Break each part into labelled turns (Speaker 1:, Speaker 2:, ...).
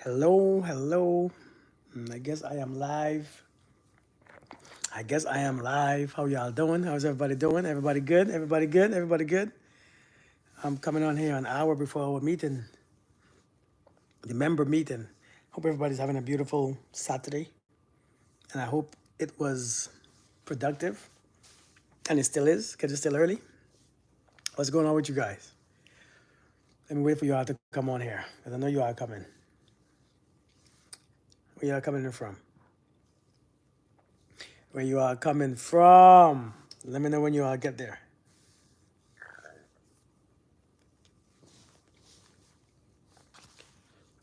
Speaker 1: Hello, hello. I guess I am live. How y'all doing? How's everybody doing? Everybody good? Everybody good? Everybody good? I'm coming on here an hour before our meeting, the member meeting. Hope everybody's having a beautiful Saturday. And I hope it was productive. And it still is, because it's still early. What's going on with you guys? Let me wait for y'all to come on here, because I know you all coming. Where y'all coming in from? Where you are coming from? Let me know when you all get there.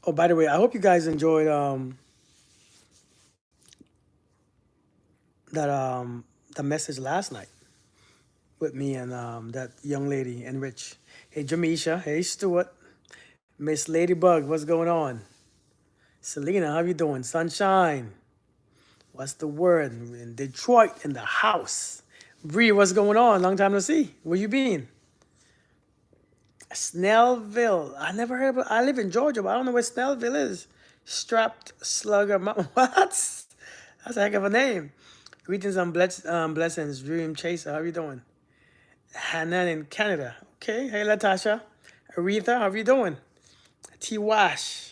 Speaker 1: Oh, by the way, I hope you guys enjoyed that the message last night with me and that young lady and Rich. Hey Jamisha, hey Stuart, Miss Ladybug, what's going on? Selena, how you doing? Sunshine, what's the word? In Detroit, in the house. Bree, what's going on? Long time no see. Where you been? Snellville. I never heard of it. I live in Georgia, but I don't know where Snellville is. Strapped Slugger Mountain. What? That's a heck of a name. Greetings and blessings. Dream Chaser, how you doing? Hanan in Canada. Okay. Hey, Latasha. Aretha, how you doing? T. Wash,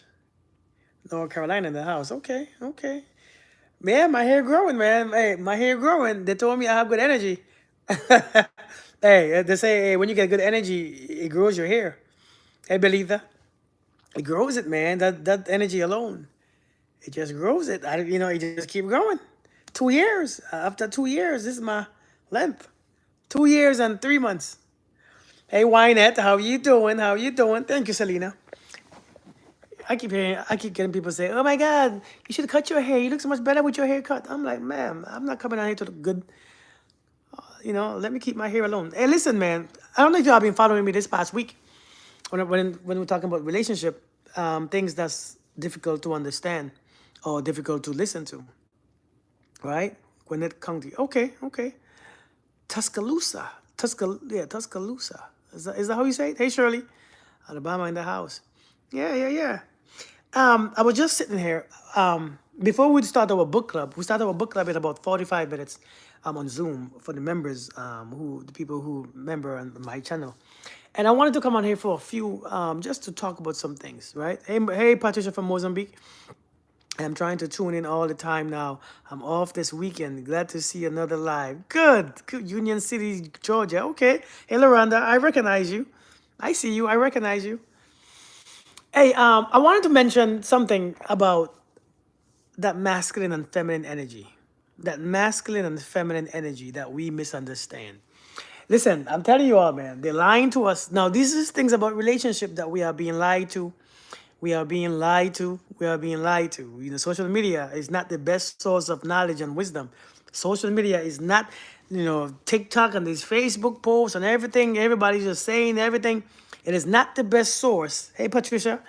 Speaker 1: North Carolina in the house. Okay. Okay. Man, my hair growing, man. Hey, my hair growing. They told me I have good energy. Hey, they say hey, when you get good energy, it grows your hair. Hey, Belitha. It grows it, man. That energy alone, it just grows it. It just keep growing. 2 years. After 2 years, this is my length. 2 years and 3 months. Hey, Wynette, how you doing? How you doing? Thank you, Selena. I keep getting people say, "Oh my God, you should cut your hair. You look so much better with your haircut." I'm like, "Ma'am, I'm not coming out here to look good. Let me keep my hair alone." Hey, listen, man. I don't know if y'all been following me this past week when we're talking about relationship, things that's difficult to understand or difficult to listen to, right? Gwinnett County. Okay, okay. Tuscaloosa. Tuscaloosa. Is that how you say it? Hey, Shirley. Alabama in the house. Yeah, yeah, yeah. I was just sitting here. Before we start our book club, we start our book club in about 45 minutes on Zoom for the members, the people who member on my channel. And I wanted to come on here for a few, just to talk about some things, right? Hey, Patricia from Mozambique. I'm trying to tune in all the time now. I'm off this weekend. Glad to see another live. Good. Good. Union City, Georgia. Okay. Hey, Loranda, I recognize you. I see you. I recognize you. Hey, I wanted to mention something about that masculine and feminine energy. That masculine and feminine energy that we misunderstand. Listen, I'm telling you all, man, they're lying to us. Now, these is things about relationship that we are being lied to. We are being lied to. We are being lied to. Social media is not the best source of knowledge and wisdom. Social media is not, TikTok and these Facebook posts and everything. Everybody's just saying everything. It is not the best source. Hey, Patricia,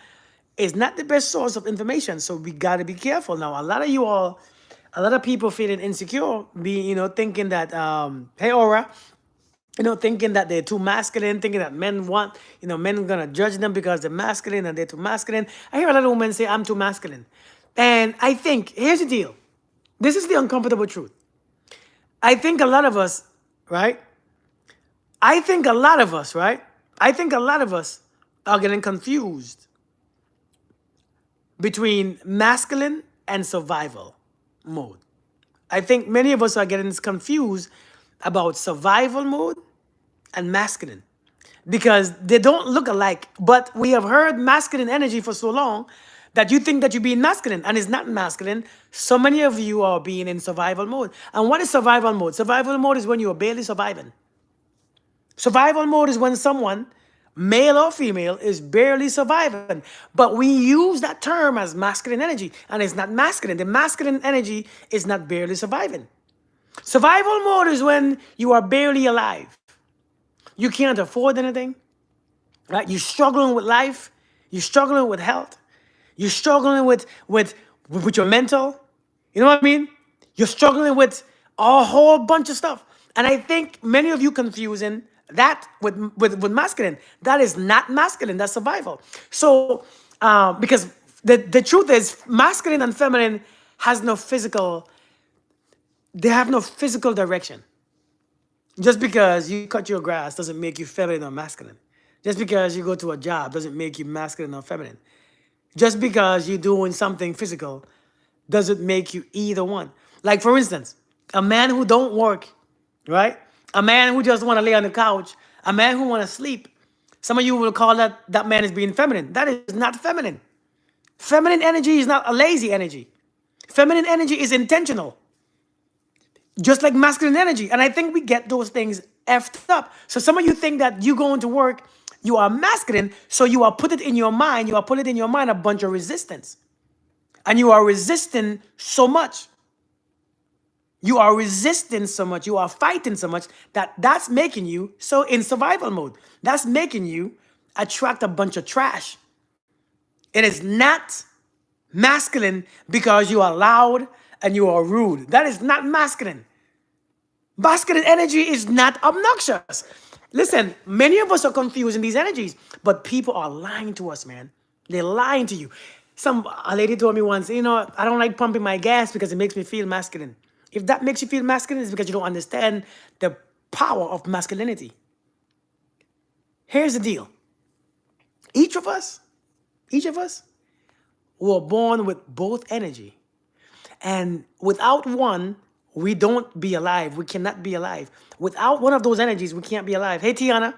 Speaker 1: it's not the best source of information. So we got to be careful. Now, a lot of people feeling insecure, thinking that, hey, Aura, thinking that they're too masculine, thinking that men are gonna judge them because they're masculine and they're too masculine. I hear a lot of women say, I'm too masculine. And I think, here's the deal. This is the uncomfortable truth. I think a lot of us, right? I think a lot of us, right? I think a lot of us are getting confused between masculine and survival mode. I think many of us are getting confused about survival mode and masculine because they don't look alike. But we have heard masculine energy for so long that you think that you're being masculine and it's not masculine. So many of you are being in survival mode. And what is survival mode? Survival mode is when you are barely surviving. Survival mode is when someone, male or female, is barely surviving. But we use that term as masculine energy, and it's not masculine. The masculine energy is not barely surviving. Survival mode is when you are barely alive. You can't afford anything, right? You're struggling with life. You're struggling with health. You're struggling with your mental. You know what I mean? You're struggling with a whole bunch of stuff. And I think many of you confusing that with masculine. That is not masculine. That's survival. So, because The truth is, masculine and feminine has no physical, they have no physical direction. Just because you cut your grass doesn't make you feminine or masculine. Just because you go to a job doesn't make you masculine or feminine. Just because you're doing something physical doesn't make you either one. Like for instance, a man who don't work, right? A man who just want to lay on the couch, a man who want to sleep. Some of you will call that man is being feminine. That is not feminine. Feminine energy is not a lazy energy. Feminine energy is intentional, just like masculine energy. And I think we get those things effed up. So some of you think that you going to work, you are masculine, so you are put it in your mind, you are put it in your mind a bunch of resistance. And you are resisting so much. You are resisting so much, you are fighting so much that that's making you so in survival mode. That's making you attract a bunch of trash. It is not masculine because you are loud and you are rude. That is not masculine. Masculine energy is not obnoxious. Listen, many of us are confusing these energies, but people are lying to us, man. They're lying to you. A lady told me once, I don't like pumping my gas because it makes me feel masculine. If that makes you feel masculine, it's because you don't understand the power of masculinity. Here's the deal. Each of us were born with both energy. And without one, we don't be alive. We cannot be alive. Without one of those energies, we can't be alive. Hey, Tiana.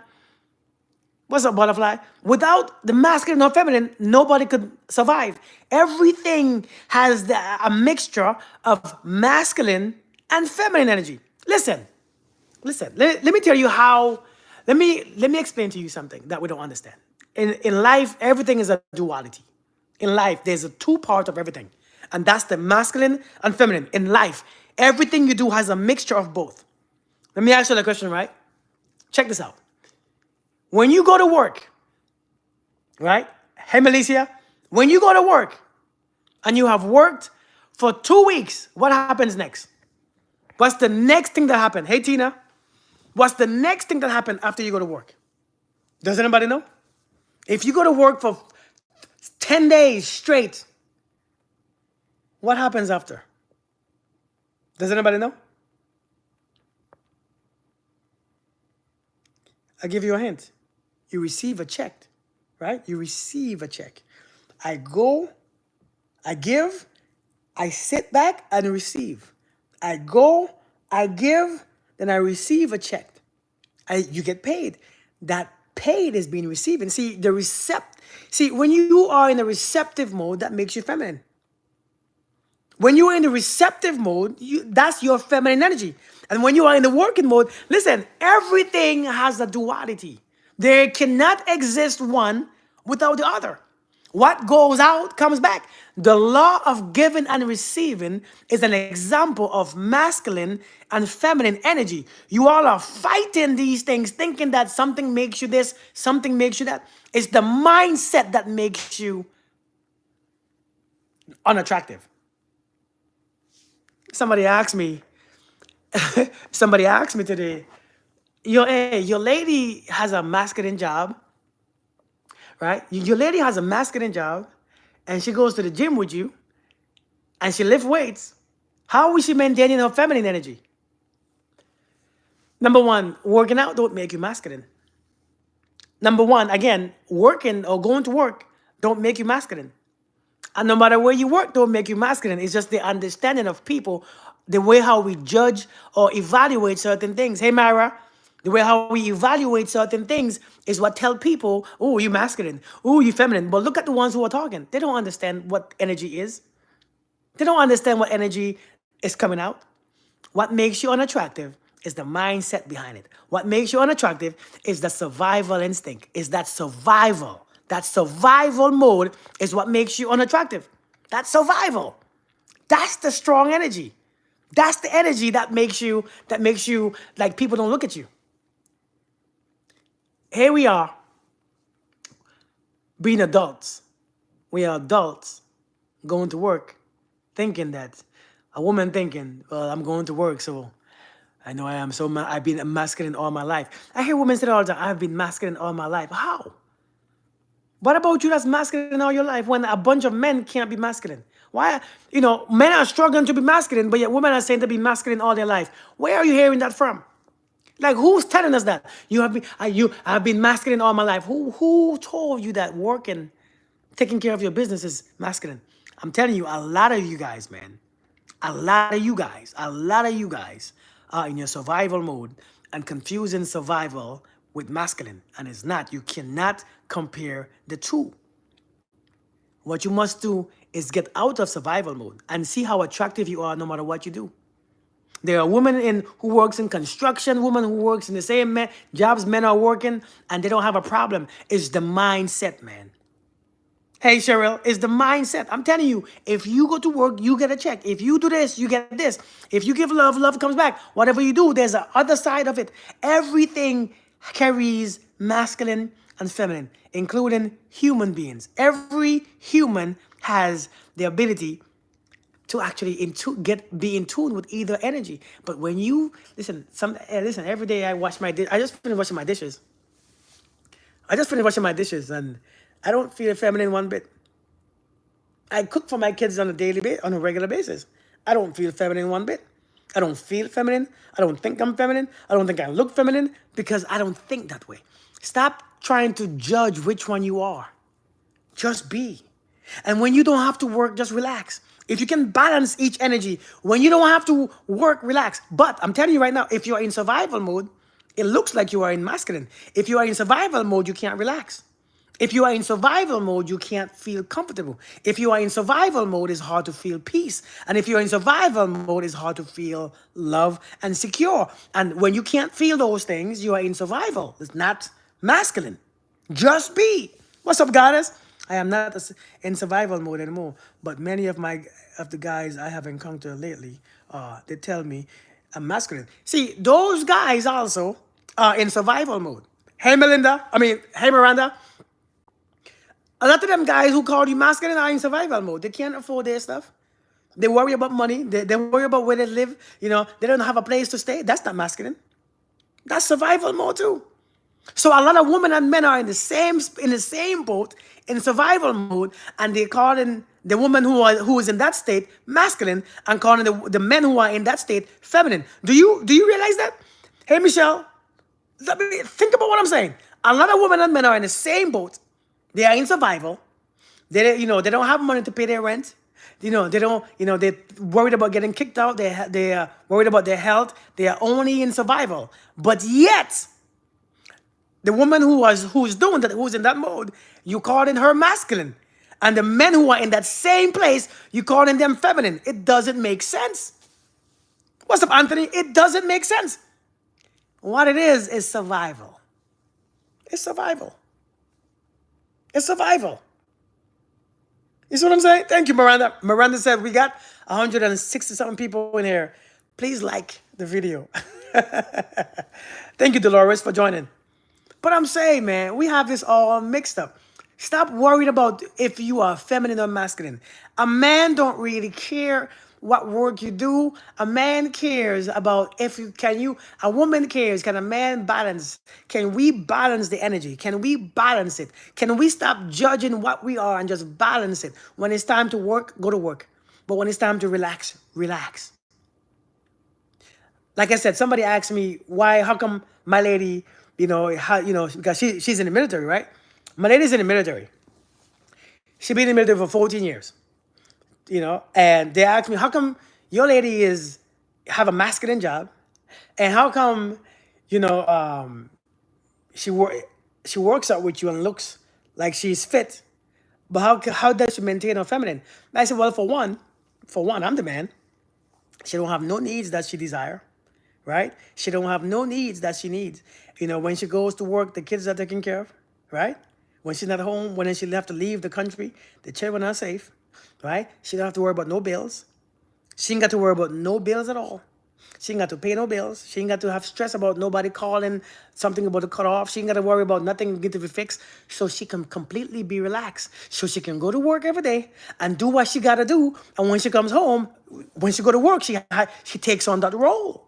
Speaker 1: What's up, butterfly? Without the masculine or feminine, nobody could survive. Everything has a mixture of masculine and feminine energy. Listen. Let me tell you how. Let me explain to you something that we don't understand. In life, everything is a duality. In life, there's a two part of everything, and that's the masculine and feminine. In life, everything you do has a mixture of both. Let me ask you the question, right? Check this out. When you go to work, right? Hey, Melissa, when you go to work and you have worked for 2 weeks, what happens next? What's the next thing that happens? Hey, Tina, what's the next thing that happens after you go to work? Does anybody know? If you go to work for 10 days straight, what happens after? Does anybody know? I'll give you a hint. You receive a check, right? You receive a check. I go, I give, I sit back and receive. I go, I give, then I receive a check. You get paid. That paid is being received. And see, when you are in a receptive mode, that makes you feminine. When you are in the receptive mode, that's your feminine energy. And when you are in the working mode, listen, everything has a duality. There cannot exist one without the other. What goes out comes back. The law of giving and receiving is an example of masculine and feminine energy. You all are fighting these things, thinking that something makes you this, something makes you that. It's the mindset that makes you unattractive. Somebody asked me today, your lady has a masculine job, right? Your lady has a masculine job, and she goes to the gym with you, and she lifts weights. How is she maintaining her feminine energy? Number one, working out don't make you masculine. Number one, again, working or going to work don't make you masculine. And no matter where you work, don't make you masculine. It's just the understanding of people, the way how we judge or evaluate certain things. Hey, Myra, the way how we evaluate certain things is what tell people, oh, you masculine, oh, you feminine. But look at the ones who are talking. They don't understand what energy is. They don't understand what energy is coming out. What makes you unattractive is the mindset behind it. What makes you unattractive is the survival instinct, is that survival. That survival mode is what makes you unattractive. That's survival. That's the strong energy. That's the energy that makes you like people don't look at you. Here we are being adults. We are adults going to work thinking that a woman thinking, well, I'm going to work, so I know I am so I've been masculine all my life. I hear women say all the time, I've been masculine all my life. How? What about you that's masculine all your life when a bunch of men can't be masculine? Why, men are struggling to be masculine, but yet women are saying to be masculine all their life. Where are you hearing that from? Like, who's telling us that? I've been masculine all my life. Who told you that working, taking care of your business is masculine? I'm telling you, a lot of you guys, man, a lot of you guys are in your survival mode and confusing survival with masculine, and it's not. You cannot compare the two. What you must do is get out of survival mode and see how attractive you are no matter what you do. There are women who works in construction, women who works in the same jobs men are working, and they don't have a problem. It's the mindset, man. Hey, Cheryl, it's the mindset. I'm telling you, if you go to work, you get a check. If you do this, you get this. If you give love, love comes back. Whatever you do, there's the other side of it. Everything carries masculine and feminine, including human beings. Every human has the ability to actually be in tune with either energy. But when you listen, every day I wash my dishes. I just finished washing my dishes. And I don't feel feminine one bit. I cook for my kids on a regular basis. I don't feel feminine one bit. I don't feel feminine. I don't think I'm feminine. I don't think I look feminine because I don't think that way. Stop trying to judge which one you are. Just be. And when you don't have to work, just relax. If you can balance each energy, when you don't have to work, relax. But I'm telling you right now, if you are in survival mode, it looks like you are in masculine. If you are in survival mode, you can't relax. If you are in survival mode, you can't feel comfortable. If you are in survival mode, it's hard to feel peace. And if you're in survival mode, it's hard to feel love and secure. And when you can't feel those things, you are in survival. It's not masculine. Just be. What's up, goddess? I am not in survival mode anymore. But many of the guys I have encountered lately, they tell me I'm masculine. See, those guys also are in survival mode. Hey, hey, Miranda. A lot of them guys who call you masculine are in survival mode. They can't afford their stuff. They worry about money. They worry about where they live. They don't have a place to stay. That's not masculine. That's survival mode too. So a lot of women and men are in the same boat, in survival mode, and they're calling the woman who is in that state masculine and calling the men who are in that state feminine. Do you realize that? Hey, Michelle, think about what I'm saying. A lot of women and men are in the same boat. They are in survival. They don't have money to pay their rent. They're worried about getting kicked out. They are worried about their health. They are only in survival. But yet, the woman who's doing that, who's in that mode, you calling her masculine. And the men who are in that same place, you calling them feminine. It doesn't make sense. What's up, Anthony? It doesn't make sense. What it is survival. It's survival. It's survival. You see what I'm saying? Thank you, Miranda. Miranda said we got 160-something people in here. Please like the video. Thank you, Dolores, for joining. But I'm saying, man, we have this all mixed up. Stop worried about if you are feminine or masculine. A man don't really care what work you do. A man cares about a woman cares. Can a man balance? Can we balance the energy? Can we balance it? Can we stop judging what we are and just balance it? When it's time to work, go to work. But when it's time to relax, relax. Like I said, somebody asked me how come my lady, because she's in the military, right? My lady's in the military. She's been in the military for 14 years. And they asked me, how come your lady have a masculine job, and how come, she works out with you and looks like she's fit, but how does she maintain her feminine? And I said, well, for one, I'm the man. She don't have no needs that she desire, right? She don't have no needs that she needs. When she goes to work, the kids are taken care of, right? When she's not home, when she have to leave the country, the children are safe. Right? She don't have to worry about no bills. She ain't got to worry about no bills at all. She ain't got to pay no bills. She ain't got to have stress about nobody calling, something about to cut off. She ain't got to worry about nothing get to be fixed. So she can completely be relaxed. So she can go to work every day and do what she got to do. And when she comes home, when she go to work, she takes on that role.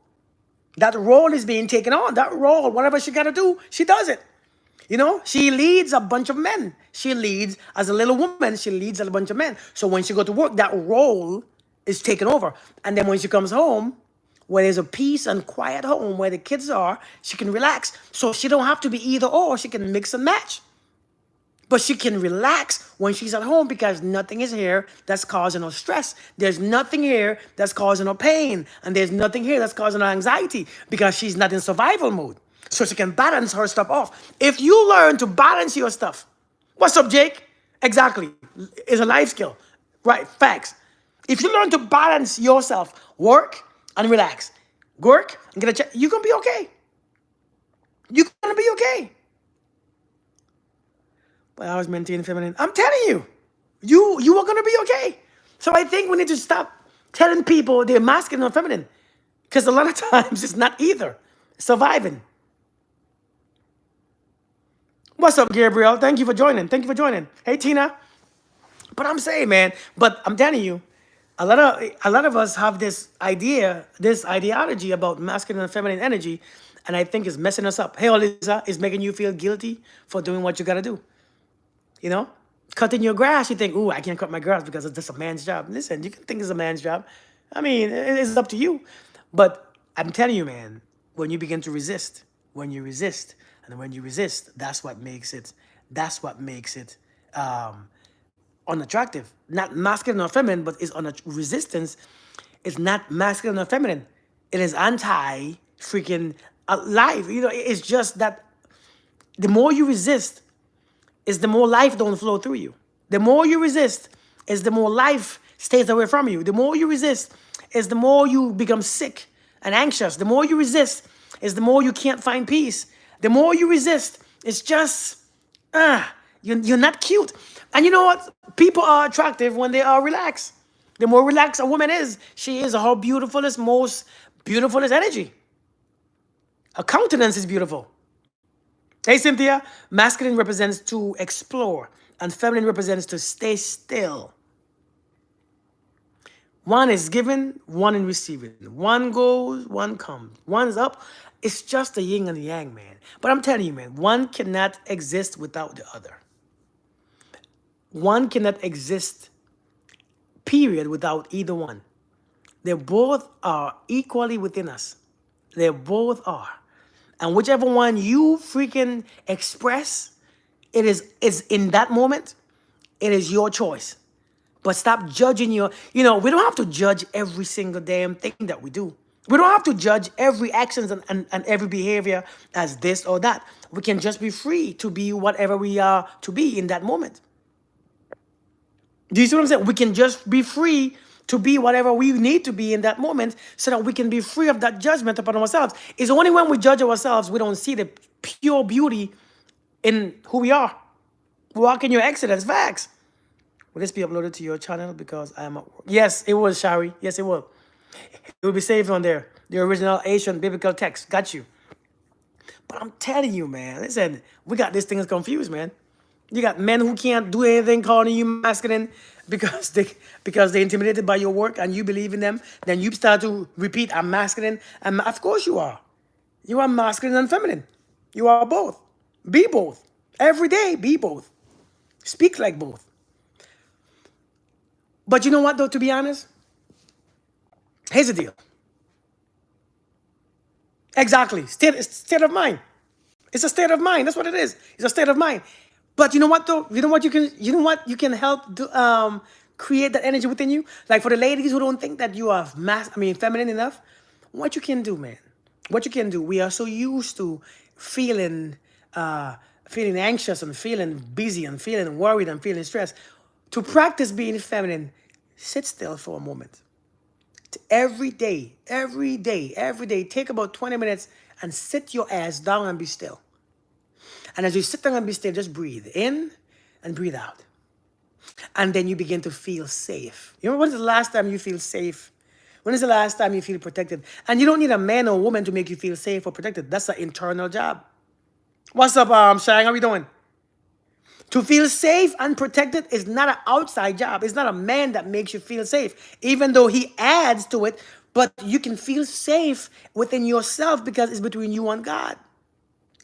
Speaker 1: That role is being taken on. That role, whatever she got to do, she does it. You know, she leads a bunch of men. She leads as a little woman. She leads a bunch of men. So when she go to work, that role is taken over. And then when she comes home, where there's a peace and quiet home where the kids are, she can relax. So she don't have to be either or. She can mix and match. But she can relax when she's at home because nothing is here that's causing her stress. There's nothing here that's causing her pain. And there's nothing here that's causing her anxiety because she's not in survival mode. So she can balance her stuff off. If you learn to balance your stuff, what's up, Jake? Exactly. It's a life skill. Right, facts. If you learn to balance yourself, work and relax, work and get a check, you're going to be okay. You're going to be okay. But I was maintaining feminine. I'm telling you, you are gonna be okay. So I think we need to stop telling people they're masculine or feminine, because a lot of times it's not either. Surviving. What's up, Gabriel? Thank you for joining. Thank you for joining. Hey, Tina. But I'm saying, man. But I'm telling you, a lot of us have this idea, this ideology about masculine and feminine energy, and I think it's messing us up. Hey, Lisa, it's making you feel guilty for doing what you gotta do. You know, cutting your grass, you think, ooh, I can't cut my grass because it's just a man's job. Listen, you can think it's a man's job. I mean, it's up to you. But I'm telling you, man, when you begin to resist, when you resist, and when you resist, that's what makes it unattractive. Not masculine or feminine, but it's on a resistance. It's not masculine or feminine. It is anti freaking life. You know, it's just that the more you resist, is the more life don't flow through you. The more you resist is the more life stays away from you. The more you resist is the more you become sick and anxious. The more you resist is the more you can't find peace. The more you resist, it's just, you're not cute. And you know what? People are attractive when they are relaxed. The more relaxed a woman is, she is her beautifulest, most beautifulest energy. Her countenance is beautiful. Hey, Cynthia. Masculine represents to explore, and feminine represents to stay still. One is given, one is receiving. One goes, one comes. One is up. It's just the yin and the yang, man. But I'm telling you, man, one cannot exist without the other. One cannot exist, period, without either one. They both are equally within us. They both are. And whichever one you freaking express, is in that moment, it is your choice. But stop judging we don't have to judge every single damn thing that we do. We don't have to judge every actions and every behavior as this or that. We can just be free to be whatever we are to be in that moment. Do you see what I'm saying? We can just be free to be whatever we need to be in that moment so that we can be free of that judgment upon ourselves. It's only when we judge ourselves, we don't see the pure beauty in who we are. Walk in your excellence. Facts. Will this be uploaded to your channel because I am at work? Yes, it will, Shari. Yes, it will. It will be saved on there. The original Asian biblical text. Got you. But I'm telling you, man, listen, we got these things confused, man. You got men who can't do anything calling you masculine because they're intimidated by your work and you believe in them. Then you start to repeat, I'm masculine. And of course you are. You are masculine and feminine. You are both. Be both. Every day, be both. Speak like both. But you know what, though, to be honest? Here's the deal. Exactly. State of mind. It's a state of mind. That's what it is. It's a state of mind. But you know what, though? You know what you can help do, create that energy within you? Like for the ladies who don't think that you are feminine enough, what you can do, man. What you can do. We are so used to feeling anxious and feeling busy and feeling worried and feeling stressed. To practice being feminine, sit still for a moment. Every day, take about 20 minutes and sit your ass down and be still. And as you sit down and be still, just breathe in and breathe out. And then you begin to feel safe. You know, when is the last time you feel safe? When is the last time you feel protected? And you don't need a man or woman to make you feel safe or protected. That's an internal job. What's up, Shang? How we doing? To feel safe and protected is not an outside job. It's not a man that makes you feel safe, even though he adds to it. But you can feel safe within yourself because it's between you and God.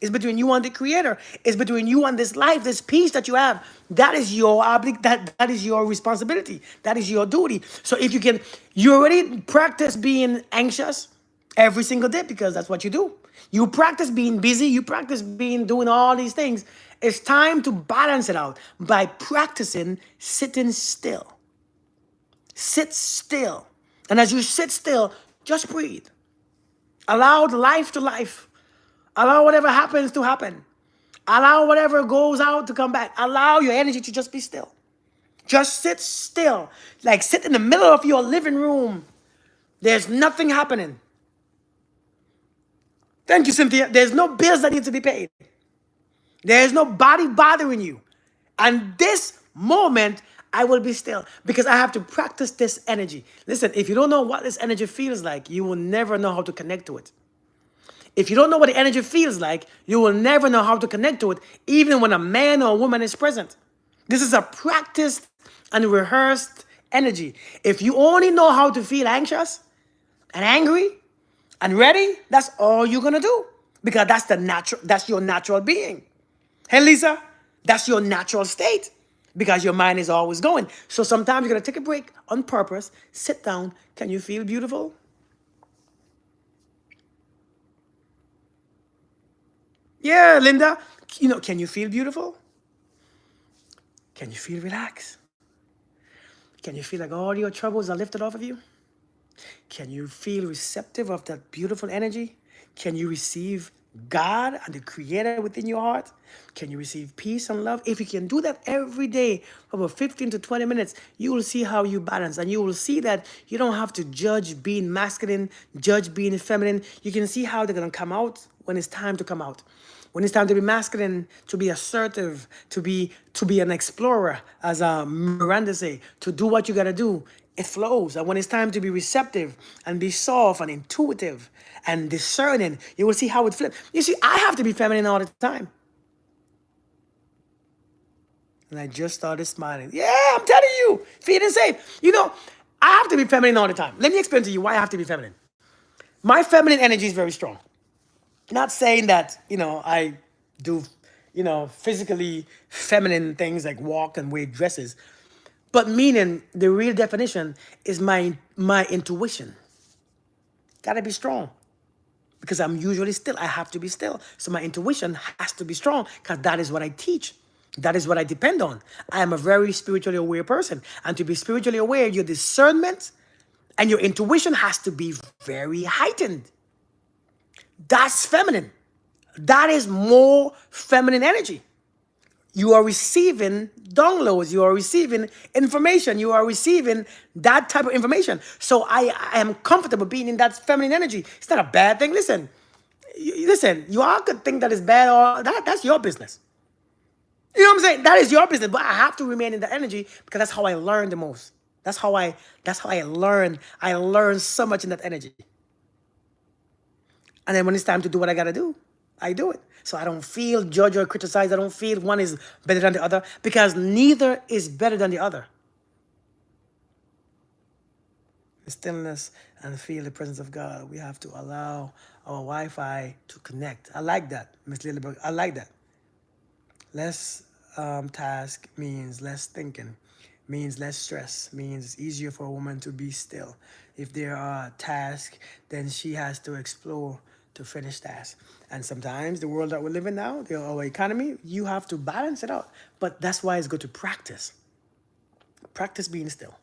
Speaker 1: It's between you and the creator. It's between you and this life, this peace that you have. That is your that is your responsibility. That is your duty. So if you can, you already practice being anxious every single day because that's what you do. You practice being busy, you practice being doing all these things. It's time to balance it out by practicing sitting still. Sit still. And as you sit still, just breathe. Allow life to life. Allow whatever happens to happen. Allow whatever goes out to come back. Allow your energy to just be still. Just sit still. Like sit in the middle of your living room. There's nothing happening. Thank you, Cynthia. There's no bills that need to be paid. There's no body bothering you. And this moment, I will be still because I have to practice this energy. Listen, if you don't know what this energy feels like, you will never know how to connect to it. If you don't know what the energy feels like, you will never know how to connect to it, even when a man or a woman is present. This is a practiced and rehearsed energy. If you only know how to feel anxious and angry and ready, that's all you're gonna do. Because that's your natural being. Hey Lisa, that's your natural state. Because your mind is always going. So sometimes you're gonna take a break on purpose, sit down. Can you feel beautiful? Yeah, Linda. Can you feel beautiful? Can you feel relaxed? Can you feel like all your troubles are lifted off of you? Can you feel receptive of that beautiful energy? Can you receive God and the Creator within your heart? Can you receive peace and love? If you can do that every day for about 15 to 20 minutes, you will see how you balance. And you will see that you don't have to judge being masculine, judge being feminine. You can see how they're going to come out when it's time to come out. When it's time to be masculine, to be assertive, to be an explorer, as Miranda say, to do what you gotta do, it flows. And when it's time to be receptive and be soft and intuitive and discerning, you will see how it flips. You see, I have to be feminine all the time. And I just started smiling. Yeah, I'm telling you, feeling safe. I have to be feminine all the time. Let me explain to you why I have to be feminine. My feminine energy is very strong. Not saying that, I do, physically feminine things like walk and wear dresses, but meaning the real definition is my intuition. Gotta be strong because I'm usually still. I have to be still. So my intuition has to be strong because that is what I teach. That is what I depend on. I am a very spiritually aware person. And to be spiritually aware, your discernment and your intuition has to be very heightened. That's feminine. That is more feminine energy. You are receiving downloads. You are receiving information. You are receiving that type of information. So I am comfortable being in that feminine energy. It's not a bad thing. Listen, you all could think that is bad or that's your business. You know what I'm saying? That is your business. But I have to remain in the energy because that's how I learn the most. That's how I learn. I learn so much in that energy. And then when it's time to do what I gotta do, I do it. So I don't feel judged or criticized. I don't feel one is better than the other because neither is better than the other. The stillness and feel the presence of God. We have to allow our Wi-Fi to connect. I like that, Miss Lilleberg. I like that. Less task means less thinking, means less stress, means it's easier for a woman to be still. If there are tasks, then she has to explore to finish tasks. And sometimes the world that we live in now, our economy, you have to balance it out. But that's why it's good to practice. Practice being still.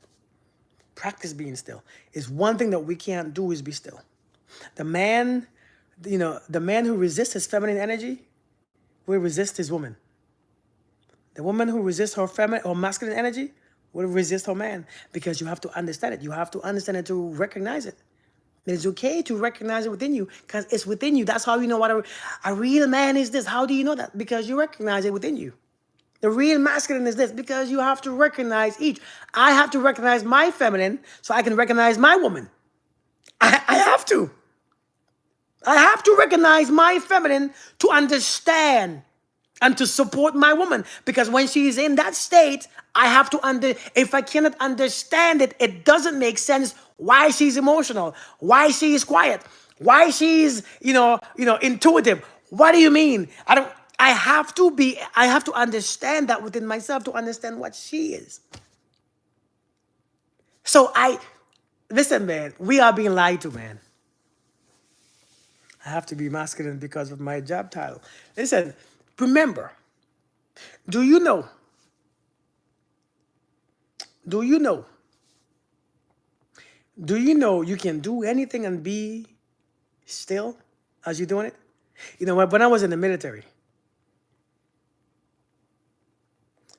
Speaker 1: Practice being still. Is one thing that we can't do is be still. The man who resists his feminine energy will resist his woman. The woman who resists her feminine or masculine energy will resist her man because you have to understand it. You have to understand it to recognize it. It's okay to recognize it within you because it's within you. That's how you know what a real man is this. How do you know that? Because you recognize it within you. The real masculine is this because you have to recognize each. I have to recognize my feminine so I can recognize my woman. I have to. I have to recognize my feminine to understand and to support my woman. Because when she's in that state, I have to if I cannot understand it, it doesn't make sense why she's emotional, why she's quiet, why she's, intuitive, What do you mean? I have to understand that within myself to understand what she is. So listen, man, we are being lied to, man. I have to be masculine because of my job title. Listen, remember, do you know, do you know, do you know you can do anything and be still as you're doing it? You know, when I was in the military,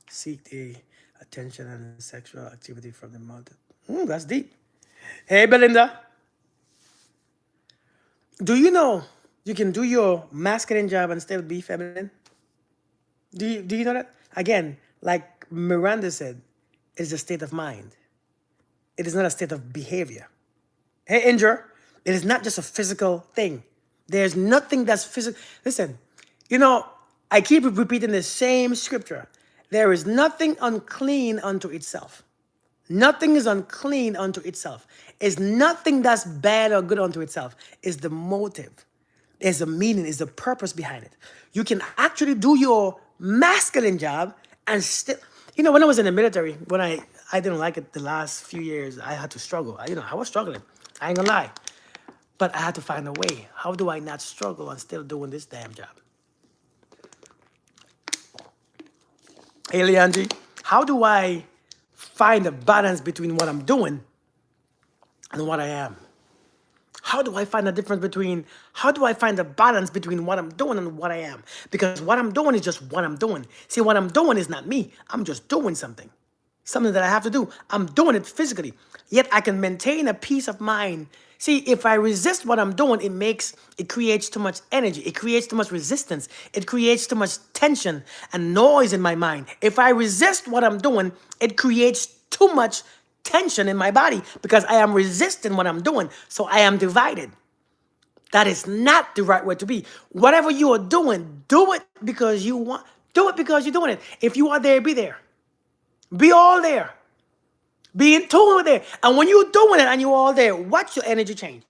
Speaker 1: seek the attention and sexual activity from the mother. That's deep. Hey, Belinda, do you know you can do your masculine job and still be feminine? Do you know that? Again, like Miranda said, it's a state of mind. It is not a state of behavior. Hey, Inger, it is not just a physical thing. There's nothing that's physical. Listen, you know, I keep repeating the same scripture. There is nothing unclean unto itself. Nothing is unclean unto itself. It's nothing that's bad or good unto itself. It's the motive. There's a meaning, is the purpose behind it. You can actually do your masculine job and still, you know, when I was in the military, when I didn't like it the last few years, I had to struggle. I was struggling. I ain't gonna lie. But I had to find a way. How do I not struggle and still doing this damn job? Hey, Leandri, how do I find a balance between what I'm doing and what I am? How do I find a difference between, how do I find a balance between what I'm doing and what I am? Because what I'm doing is just what I'm doing. See, what I'm doing is not me. I'm just doing something. Something that I have to do. I'm doing it physically. Yet I can maintain a peace of mind. See, if I resist what I'm doing, it creates too much energy. It creates too much resistance. It creates too much tension and noise in my mind. If I resist what I'm doing, it creates too much tension in my body because I am resisting what I'm doing. So I am divided. That is not the right way to be. Whatever you are doing, do it because you want. Do it because you're doing it. If you are there, be there. Be all there. Be in tune with it. And when you're doing it and you're all there, watch your energy change.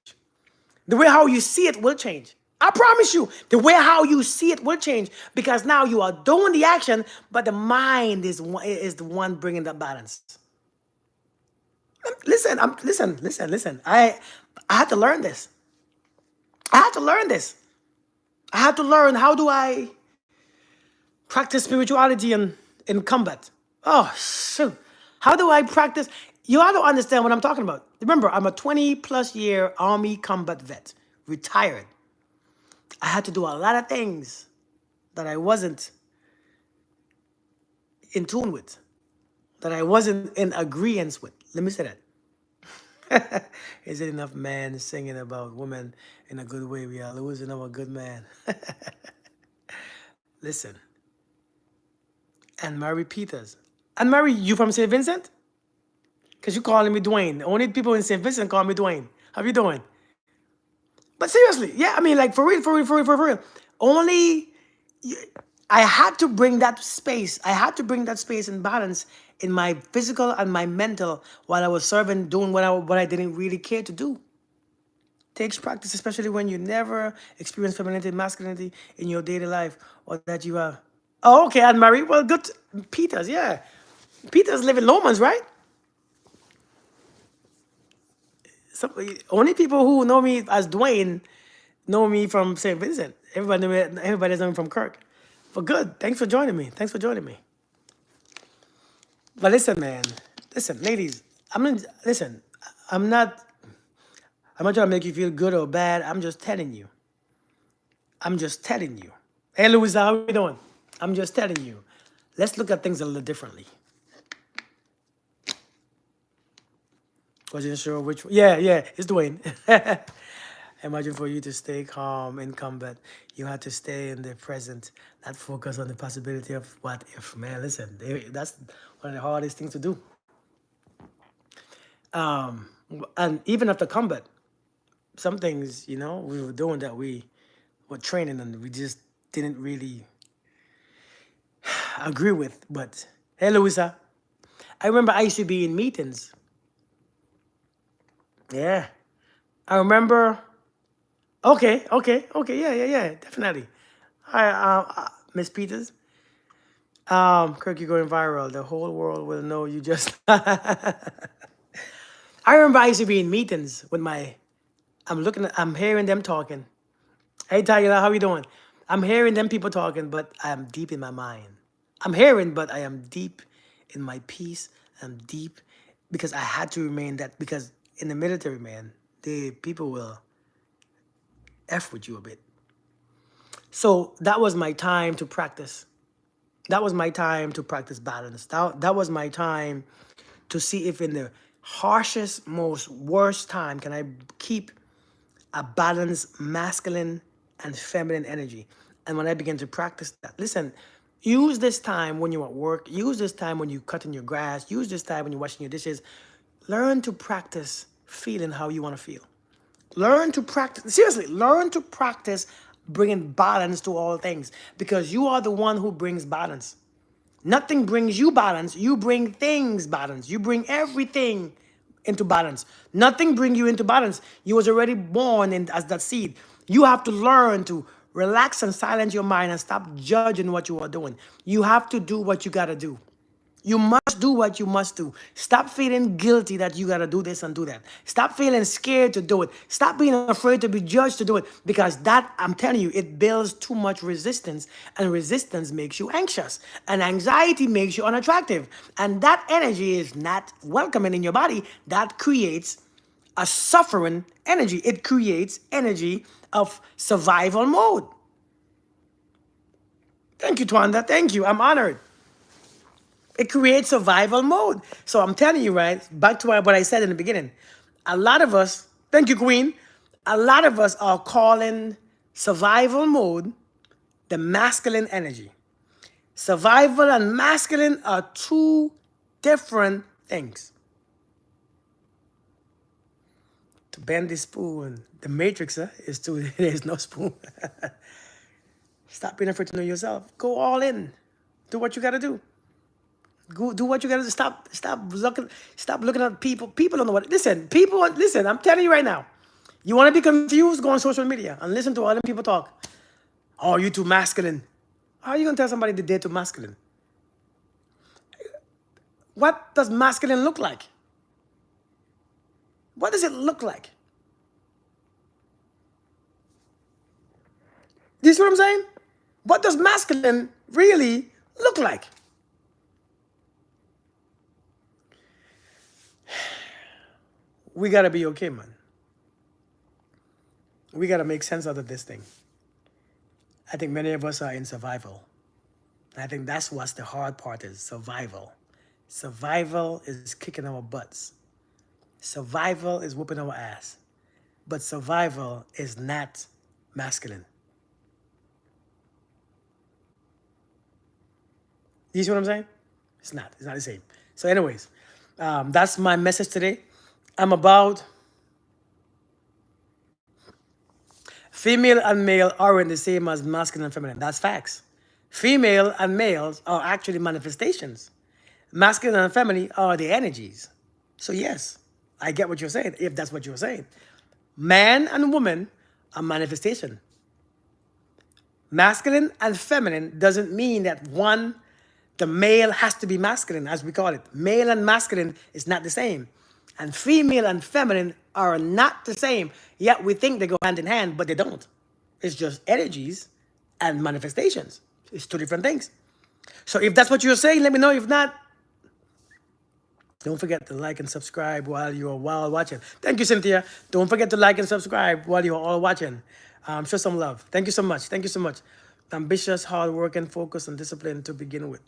Speaker 1: The way how you see it will change. I promise you, the way how you see it will change because now you are doing the action, but the mind is the one bringing that balance. Listen. I had to learn this. I had to learn this. I had to learn how do I practice spirituality in combat. Oh, shoot. How do I practice? You ought to understand what I'm talking about. Remember, I'm a 20 plus year Army combat vet, retired. I had to do a lot of things that I wasn't in tune with, that I wasn't in agreement with. Let me say that. Is it enough men singing about women in a good way? We are losing our good man. Listen. And Mary Peters. And Mary, you from St. Vincent? Because you calling me Dwayne. Only people in St. Vincent call me Dwayne. How you doing? But seriously, yeah, I mean, like for real. Only I had to bring that space. I had to bring that space and balance in my physical and my mental while I was serving, doing what I didn't really care to do. Takes practice, especially when you never experience femininity and masculinity in your daily life, or that you are. Oh, okay, Anne Marie. Well, good. Peters, yeah. Peters live in Lomans, right? Some, only people who know me as Dwayne know me from St. Vincent. Everybody knows me from Kirk. But good. Thanks for joining me. Thanks for joining me. But listen, man. Listen, ladies. Listen. I'm not. I'm not trying to make you feel good or bad. I'm just telling you. I'm just telling you. Hey, Louisa, how you doing? I'm just telling you. Let's look at things a little differently. Wasn't sure which one. Yeah, it's Dwayne. Imagine for you to stay calm in combat. You have to stay in the present, not focus on the possibility of what if. Man, listen, that's one of the hardest things to do. And even after combat, some things, we were doing that we were training and we just didn't really agree with. But hey, Louisa, I remember I used to be in meetings. Yeah, I remember. Okay, yeah, definitely. Hi, Miss Peters. Kirk, you're going viral. The whole world will know you just. I remember I used to be in meetings with my. I'm hearing them talking. Hey, Tyler, how you doing? I'm hearing them people talking, but I am deep in my mind. I'm hearing, but I am deep in my peace. I'm deep because I had to remain that because in the military, man, the people will f with you a bit. So that was my time to practice. That was my time to practice balance. That was my time to see if in the harshest, most worst time can I keep a balanced masculine and feminine energy. And when I began to practice that, listen, use this time when you're at work, use this time when you're cutting your grass, use this time when you're washing your dishes. Learn to practice feeling how you want to feel. Learn to practice, seriously, learn to practice bringing balance to all things because you are the one who brings balance. Nothing brings you balance. You bring things balance. You bring everything into balance. Nothing bring you into balance. You was already born in, as that seed. You have to learn to relax and silence your mind and stop judging what you are doing. You have to do what you got to do. You must do what you must do. Stop feeling guilty that you got to do this and do that. Stop feeling scared to do it. Stop being afraid to be judged to do it because that, I'm telling you, it builds too much resistance and resistance makes you anxious and anxiety makes you unattractive. And that energy is not welcoming in your body. That creates a suffering energy. It creates energy of survival mode. Thank you, Twanda. Thank you. I'm honored. It creates survival mode. So I'm telling you, right? Back to what I said in the beginning. A lot of us, thank you, Queen. A lot of us are calling survival mode the masculine energy. Survival and masculine are two different things. To bend the spoon, the matrix is to there's no spoon. Stop being afraid to know yourself. Go all in. Do what you gotta do. Go do what you gotta do. Stop looking at people. People don't know what. Listen, people. Listen, I'm telling you right now. You want to be confused? Go on social media and listen to all them people talk. Oh, you too masculine. How are you gonna tell somebody that they're too masculine? What does masculine look like? What does it look like? Do you see what I'm saying? What does masculine really look like? We gotta be okay, man. We gotta make sense out of this thing. I think many of us are in survival. I think that's what's the hard part is survival. Survival is kicking our butts. Survival is whooping our ass. But survival is not masculine. You see what I'm saying? It's not. It's not the same. So, anyways, that's my message today. I'm about female and male aren't the same as masculine and feminine. That's facts. Female and males are actually manifestations. Masculine and feminine are the energies. So yes, I get what you're saying, if that's what you're saying. Man and woman are manifestation. Masculine and feminine doesn't mean that one, the male has to be masculine, as we call it. Male and masculine is not the same. And female and feminine are not the same. Yet we think they go hand in hand, but they don't. It's just energies and manifestations. It's two different things. So if that's what you're saying, let me know. If not, don't forget to like and subscribe while you're watching. Thank you, Cynthia. Don't forget to like and subscribe while you're all watching. Show some love. Thank you so much. Thank you so much. Ambitious, hard work, and focus and discipline to begin with.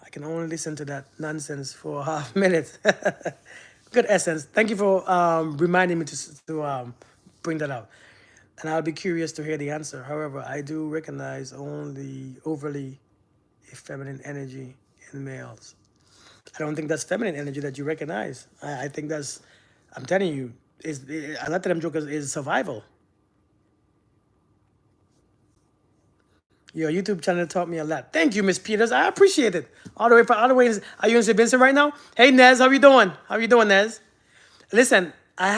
Speaker 1: I can only listen to that nonsense for a half minute. Good essence. Thank you for reminding me to bring that out. And I'll be curious to hear the answer. However, I do recognize only overly feminine energy in males. I don't think that's feminine energy that you recognize. I think that's, I'm telling you, a lot of them jokers is survival. Your YouTube channel taught me a lot. Thank you, Miss Peters. I appreciate it. All the way. Are you in St. Vincent right now? Hey, Nez, how you doing? How you doing, Nez? Listen, I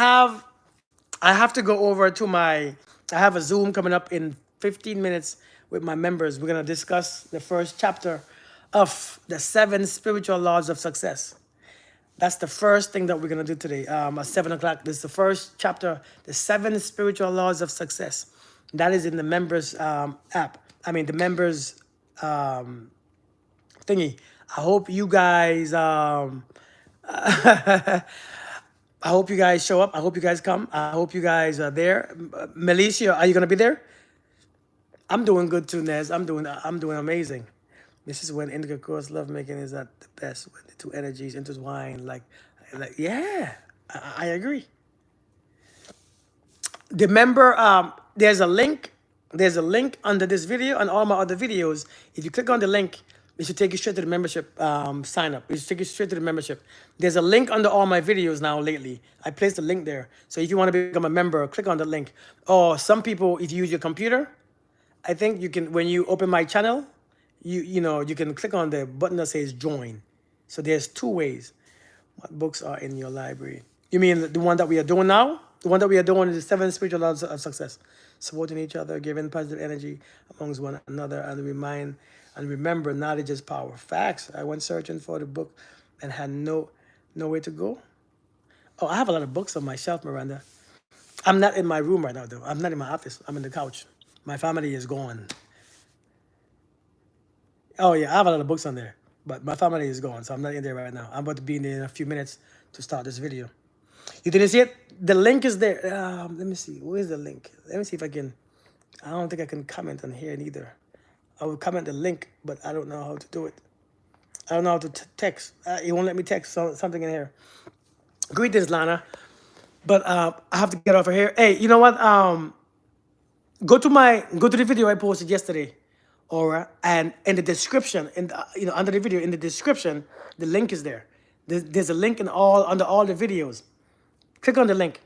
Speaker 1: have to go over to I have a Zoom coming up in 15 minutes with my members. We're going to discuss the first chapter of the 7 spiritual laws of success. That's the first thing that we're going to do today. At 7 o'clock, this is the first chapter, the 7 spiritual laws of success. That is in the members app. I mean, the members thingy. I hope you guys, I hope you guys show up. I hope you guys come. I hope you guys are there. Milicia, are you going to be there? I'm doing good too, Nez. I'm doing amazing. This is when intercourse, lovemaking is at the best, when the two energies intertwine. Like yeah, I agree. Remember, there's a link. There's a link under this video and all my other videos. If you click on the link, it should take you straight to the membership sign up. It should take you straight to the membership. There's a link under all my videos now lately. I placed a link there. So if you want to become a member, click on the link. Or some people, if you use your computer, I think you can, when you open my channel, you know, you can click on the button that says join. So there's 2 ways. What books are in your library? You mean the one that we are doing now? The one that we are doing is the 7 spiritual laws of success. Supporting each other, giving positive energy amongst one another, and remember, knowledge is power. Facts. I went searching for the book and had nowhere to go. Oh, I have a lot of books on my shelf, Miranda. I'm not in my room right now, though. I'm not in my office. I'm in the couch. My family is gone. Oh, yeah, I have a lot of books on there. But my family is gone, so I'm not in there right now. I'm about to be in there in a few minutes to start this video. You didn't see it? The link is there. Let me see. Where's the link? Let me see if I can. I don't think I can comment on here either. I will comment the link, but I don't know how to do it. I don't know how to text. It won't let me text something in here. Greetings, Lana. But I have to get off of here. Hey, you know what? Go to the video I posted yesterday, Aura, and in the description, under the video, in the description, the link is there. There's a link under all the videos. Click on the link.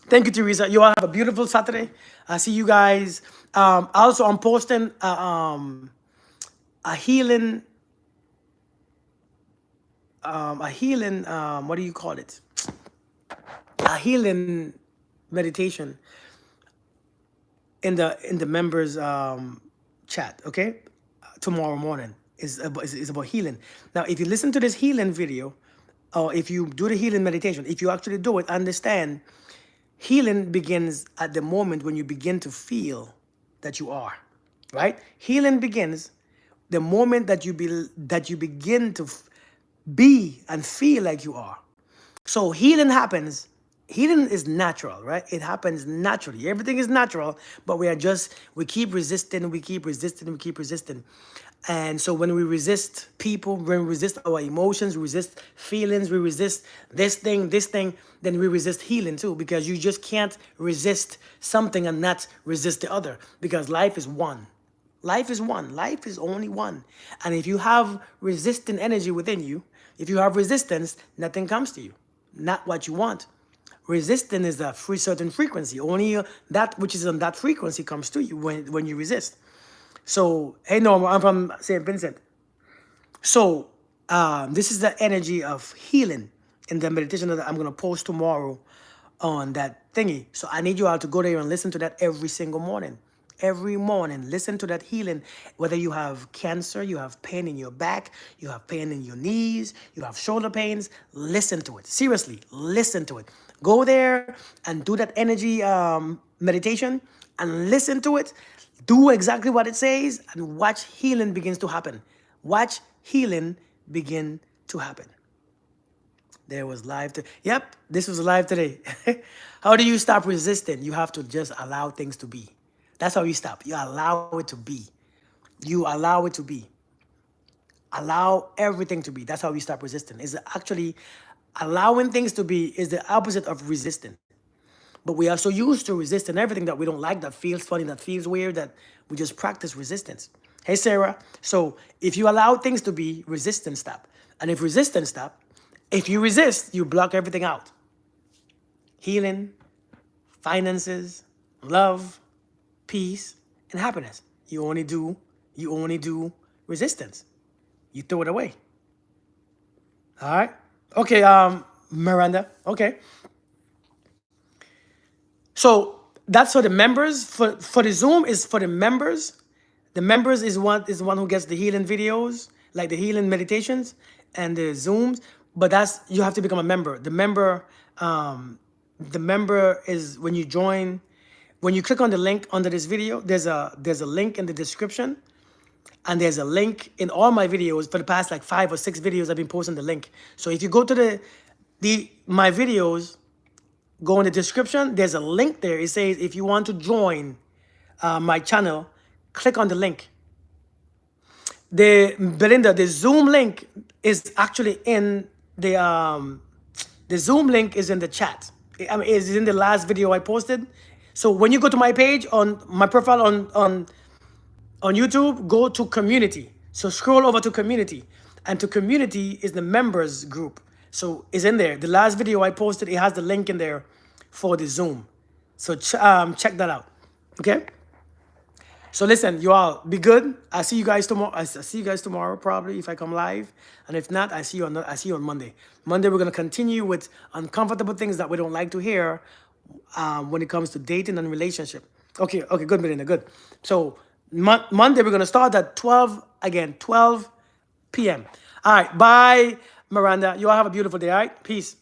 Speaker 1: Thank you, Teresa. You all have a beautiful Saturday. I see you guys. Also, I'm posting a healing, what do you call it? A healing meditation in the members chat. Okay, tomorrow morning is about healing. Now, if you listen to this healing video, or if you do the healing meditation, if you actually do it, understand. Healing begins at the moment when you begin to feel that you are, right? Healing begins the moment that you begin to be and feel like you are. So healing happens. Healing is natural, right? It happens naturally. Everything is natural, but we keep resisting, we keep resisting. And so when we resist people, when we resist our emotions, we resist feelings, we resist this thing, then we resist healing too, because you just can't resist something and not resist the other, because life is one. Life is one. Life is only one. And if you have resistant energy within you, if you have resistance, nothing comes to you. Not what you want. Resistance is a certain frequency. Only that which is on that frequency comes to you when you resist. So, hey, Norma, I'm from St. Vincent. So, this is the energy of healing in the meditation that I'm going to post tomorrow on that thingy. So, I need you all to go there and listen to that every single morning. Every morning, listen to that healing. Whether you have cancer, you have pain in your back, you have pain in your knees, you have shoulder pains, listen to it. Seriously, listen to it. Go there and do that energy meditation and listen to it. Do exactly what it says and watch healing begins to happen. Watch healing begin to happen. There was live. Yep, this was live today. How do you stop resisting? You have to just allow things to be. That's how you stop. You allow it to be. You allow it to be. Allow everything to be. That's how you stop resisting. Is actually allowing things to be is the opposite of resisting. But we are so used to resisting everything that we don't like, that feels funny, that feels weird, that we just practice resistance. Hey, Sarah. So if you allow things to be, resistance stop. And if resistance stop, if you resist, you block everything out. Healing, finances, love, peace, and happiness. You only do resistance. You throw it away. All right? Okay, Miranda. Okay. So That's for the members. For the Zoom is for the members. The members is the one who gets the healing videos, like the healing meditations and the Zooms. But that's you have to become a member. The member is when you join. When you click on the link under this video, there's a link in the description, and there's a link in all my videos for the past like 5 or 6 videos. I've been posting the link. So if you go to the my videos, go in the description. There's a link there. It says if you want to join my channel, click on the link. Belinda, the Zoom link is actually in the Zoom link is in the chat. I mean, is in the last video I posted. So when you go to my page on my profile on YouTube, go to community. So scroll over to community, and to community is the members group. So it's in there. The last video I posted, it has the link in there for the Zoom. So check that out. Okay. So listen, you all be good. I see you guys tomorrow. I see you guys tomorrow probably if I come live, and if not, I see you on Monday. Monday we're gonna continue with uncomfortable things that we don't like to hear when it comes to dating and relationship. Okay, good, Melinda, good. So Monday we're gonna start at 12 p.m. All right, bye, Miranda. You all have a beautiful day. All right, peace.